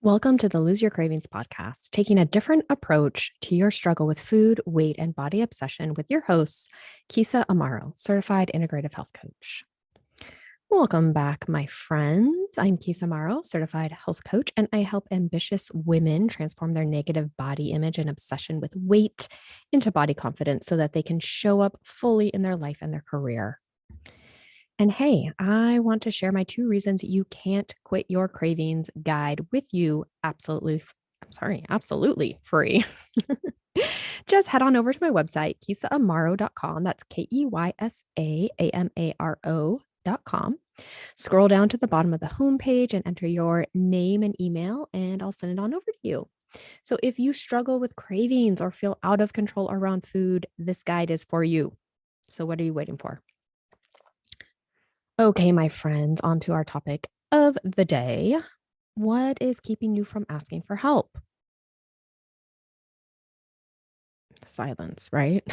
Welcome to the Lose Your Cravings podcast, taking a different approach to your struggle with food, weight, and body obsession with your host, Kisa Amaro, certified integrative health coach. Welcome back, my friends. I'm Kisa Amaro, certified health coach, and I help ambitious women transform their negative body image and obsession with weight into body confidence so that they can show up fully in their life and their career. And hey, I want to share my 2 reasons you can't quit your cravings guide with you absolutely free. Just head on over to my website, kisaamaro.com. That's KEYSAAMARO.com. Scroll down to the bottom of the homepage and enter your name and email, and I'll send it on over to you. So if you struggle with cravings or feel out of control around food, this guide is for you. So what are you waiting for? Okay, my friends, on to our topic of the day. What is keeping you from asking for help? Silence, right?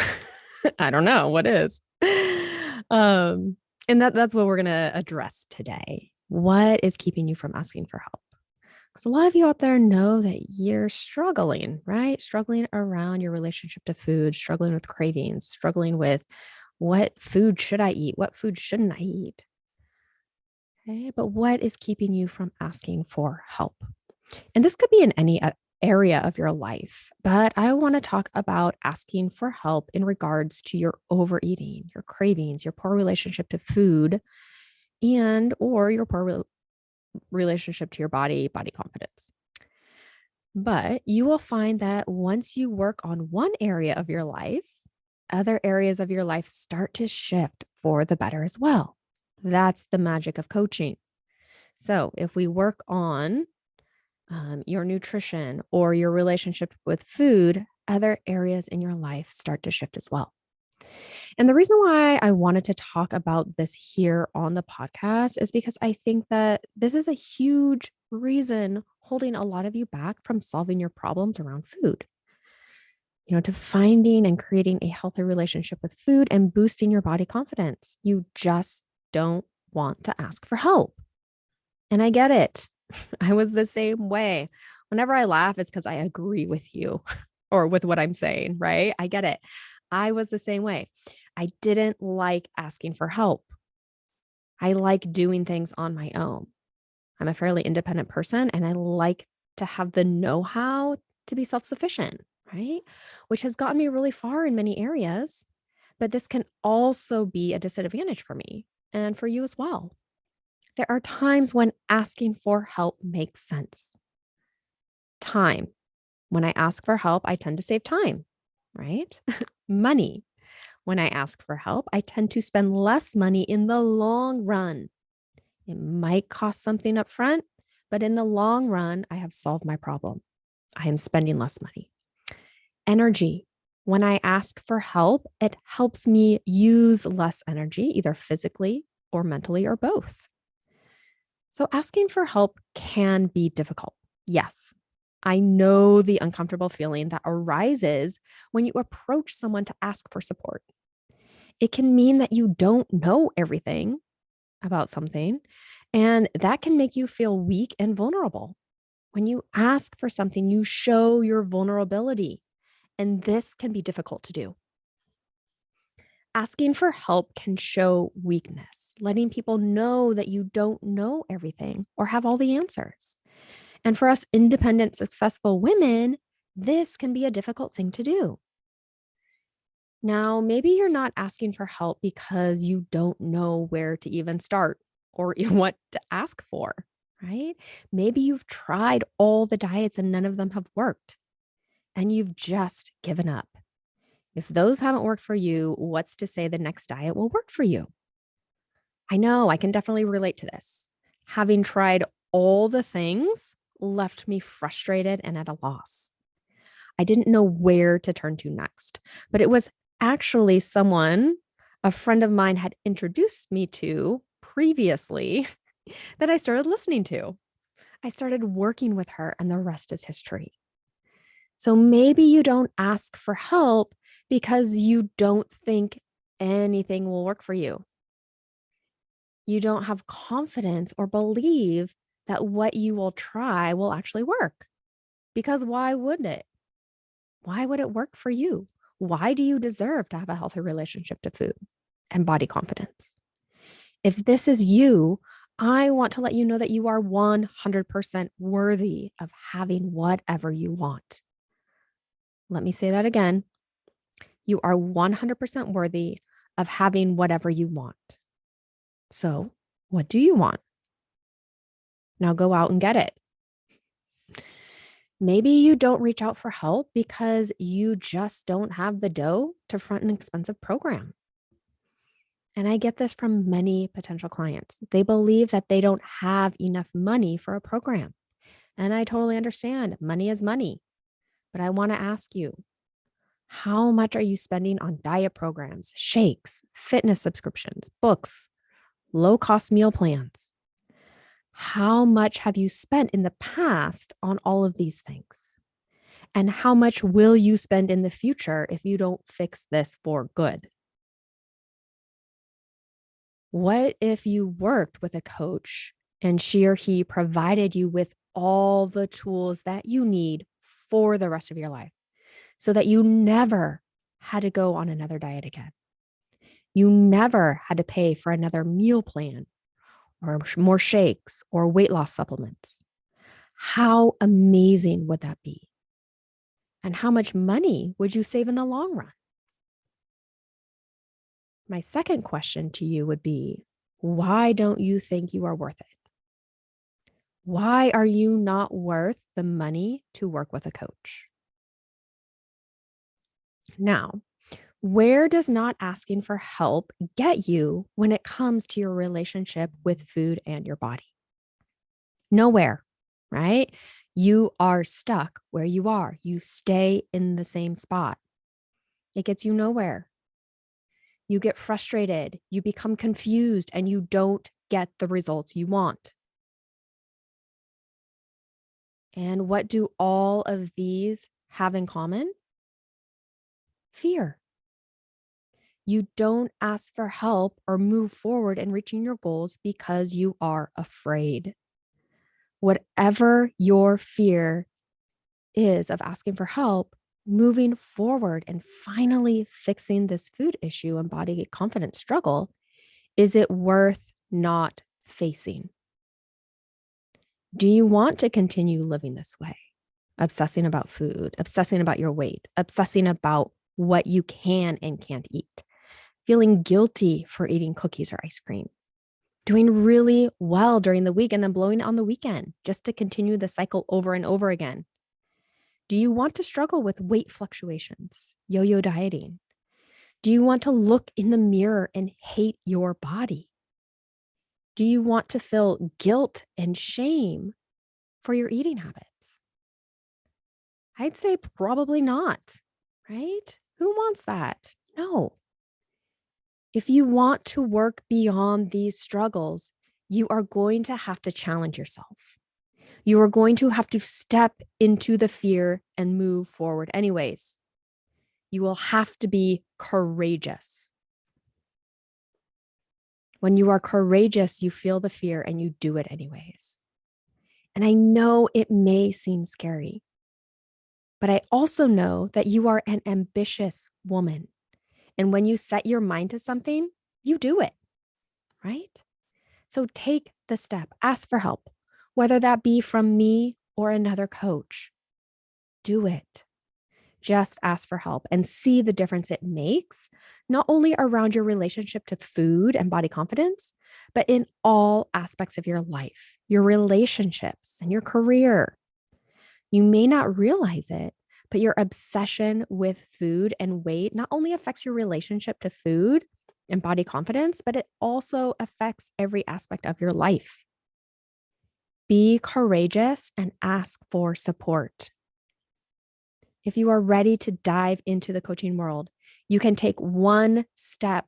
I don't know what is. And that's what we're going to address today. What is keeping you from asking for help? Because a lot of you out there know that you're struggling, right? Struggling around your relationship to food, struggling with cravings, struggling with what food should I eat? What food shouldn't I eat? Okay, but what is keeping you from asking for help? And this could be in any area of your life, but I want to talk about asking for help in regards to your overeating, your cravings, your poor relationship to food, and or your poor relationship to your body confidence. But you will find that once you work on one area of your life, other areas of your life start to shift for the better as well. That's the magic of coaching. So if we work on your nutrition or your relationship with food, other areas in your life start to shift as well. And the reason why I wanted to talk about this here on the podcast is because I think that this is a huge reason holding a lot of you back from solving your problems around food. To finding and creating a healthy relationship with food and boosting your body confidence. You just don't want to ask for help. And I get it. I was the same way. Whenever I laugh, it's because I agree with you or with what I'm saying, right? I get it. I was the same way. I didn't like asking for help. I like doing things on my own. I'm a fairly independent person and I like to have the know how to be self sufficient, right? Which has gotten me really far in many areas. But this can also be a disadvantage for me and for you as well. There are times when asking for help makes sense. Time. When I ask for help, I tend to save time, right? Money. When I ask for help, I tend to spend less money in the long run. It might cost something up front, but in the long run, I have solved my problem. I am spending less money. Energy. When I ask for help, it helps me use less energy, either physically or mentally or both. So asking for help can be difficult. Yes, I know the uncomfortable feeling that arises when you approach someone to ask for support. It can mean that you don't know everything about something, and that can make you feel weak and vulnerable. When you ask for something, you show your vulnerability, and this can be difficult to do. Asking for help can show weakness, letting people know that you don't know everything or have all the answers. And for us independent, successful women, this can be a difficult thing to do. Now, maybe you're not asking for help because you don't know where to even start or what to ask for, right? Maybe you've tried all the diets and none of them have worked and you've just given up. If those haven't worked for you, what's to say the next diet will work for you? I know I can definitely relate to this. Having tried all the things left me frustrated and at a loss. I didn't know where to turn to next, but it was actually someone a friend of mine had introduced me to previously that I started listening to. I started working with her, and the rest is history. So maybe you don't ask for help because you don't think anything will work for you. You don't have confidence or believe that what you will try will actually work. Because why wouldn't it? Why would it work for you? Why do you deserve to have a healthy relationship to food and body confidence? If this is you, I want to let you know that you are 100% worthy of having whatever you want. Let me say that again. You are 100% worthy of having whatever you want. So, what do you want? Now go out and get it. Maybe you don't reach out for help because you just don't have the dough to front an expensive program. And I get this from many potential clients. They believe that they don't have enough money for a program. And I totally understand money is money. But I want to ask you, how much are you spending on diet programs, shakes, fitness subscriptions, books, low cost meal plans? How much have you spent in the past on all of these things? And how much will you spend in the future if you don't fix this for good? What if you worked with a coach and she or he provided you with all the tools that you need for the rest of your life so that you never had to go on another diet again? You never had to pay for another meal plan or more shakes or weight loss supplements. How amazing would that be? And how much money would you save in the long run? My second question to you would be, why don't you think you are worth it? Why are you not worth the money to work with a coach? Now, where does not asking for help get you when it comes to your relationship with food and your body? Nowhere, right? You are stuck where you are. You stay in the same spot. It gets you nowhere. You get frustrated, you become confused, and you don't get the results you want. And what do all of these have in common? Fear. You don't ask for help or move forward in reaching your goals because you are afraid. Whatever your fear is of asking for help, moving forward and finally fixing this food issue and body confidence struggle, is it worth not facing? Do you want to continue living this way? Obsessing about food, obsessing about your weight, obsessing about what you can and can't eat, feeling guilty for eating cookies or ice cream, doing really well during the week and then blowing it on the weekend just to continue the cycle over and over again? Do you want to struggle with weight fluctuations, yo-yo dieting? Do you want to look in the mirror and hate your body? Do you want to feel guilt and shame for your eating habits? I'd say probably not, right? Who wants that? No. If you want to work beyond these struggles, you are going to have to challenge yourself. You are going to have to step into the fear and move forward, anyways. You will have to be courageous. When you are courageous, you feel the fear and you do it anyways. And I know it may seem scary, but I also know that you are an ambitious woman. And when you set your mind to something, you do it, right? So take the step, ask for help, whether that be from me or another coach. Do it. Just ask for help and see the difference it makes, not only around your relationship to food and body confidence, but in all aspects of your life, your relationships and your career. You may not realize it, but your obsession with food and weight not only affects your relationship to food and body confidence, but it also affects every aspect of your life. Be courageous and ask for support. If you are ready to dive into the coaching world, you can take one step,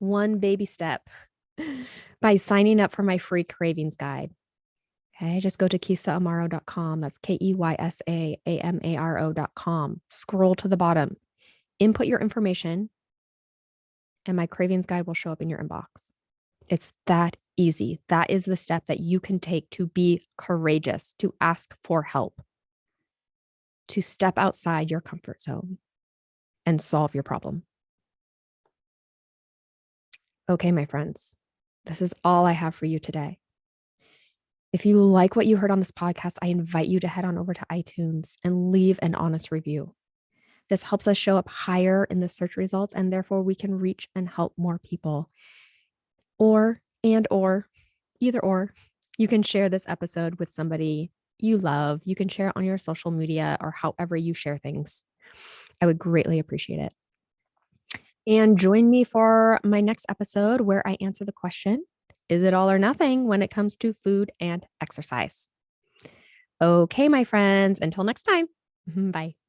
one baby step by signing up for my free cravings guide. Okay, just go to keysaamaro.com. That's KEYSAAMARO.com. Scroll to the bottom, input your information, and my cravings guide will show up in your inbox. It's that easy. That is the step that you can take to be courageous, to ask for help, to step outside your comfort zone and solve your problem. Okay, my friends, this is all I have for you today. If you like what you heard on this podcast, I invite you to head on over to iTunes and leave an honest review. This helps us show up higher in the search results, and therefore we can reach and help more people. Or, either or, you can share this episode with somebody you love. You can share it on your social media or however you share things. I would greatly appreciate it. And join me for my next episode where I answer the question, is it all or nothing when it comes to food and exercise? Okay, my friends, until next time. Bye.